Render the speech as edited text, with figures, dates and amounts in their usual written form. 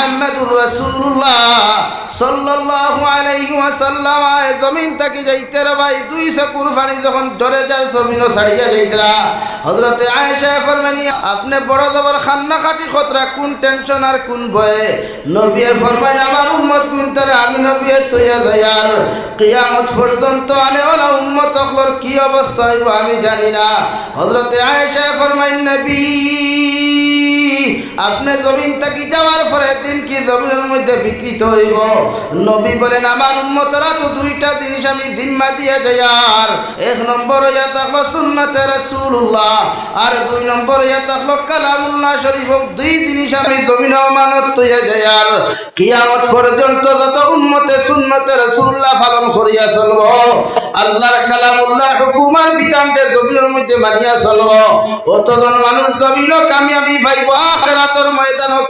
মুহাম্মাদুর রাসূলুল্লাহ সাল্লাল্লাহু আলাইহি ওয়াসাল্লাম জমিন থেকে যাইতে রে ভাই 200 কুরবানি যখন ধরে যার জমিনও ছাড়িয়া যাইতরা হযরতে আয়েশা ফরমানি আপনি বড় জবর খান্না কাটি খতরা কোন টেনশন আর কোন ভয়ে নবী ফরমাইন আমার উম্মত গুনতরে আমি নবী তৈয়া যায়ার কিয়ামত পর্যন্ত আনে ওলা উম্মত হলর কি অবস্থা হইব আমি জানি না হযরতে আয়েশা ফরমাইন নবী আপনি জমিন থেকে যাওয়ার পরে দিন কি জমিনের মধ্যে বিকৃত হইব নবী বলেন আমার উম্মতরা তো দুইটা জিনিস আমি জিম্মা দিয়ে যাই আর এক নম্বর হইয়া থাকলো সুন্নতে রাসূলুল্লাহ আর দুই নম্বর হইয়া থাকলো কালামুল্লাহ শরীফ দুই জিনিস আমি জমিন আমানত হইয়া যাই আর কিয়ামত পর্যন্ত যত উম্মতে সুন্নতে রাসূলুল্লাহ পালন করিয়া চলব আল্লাহর কালামুল্লাহ হুকুমার বিধানকে জমিনের মধ্যে মানিয়া চলব অতজন মানুষ জমিনও কামিয়াবি পাইব আখিরাতের ময়দানও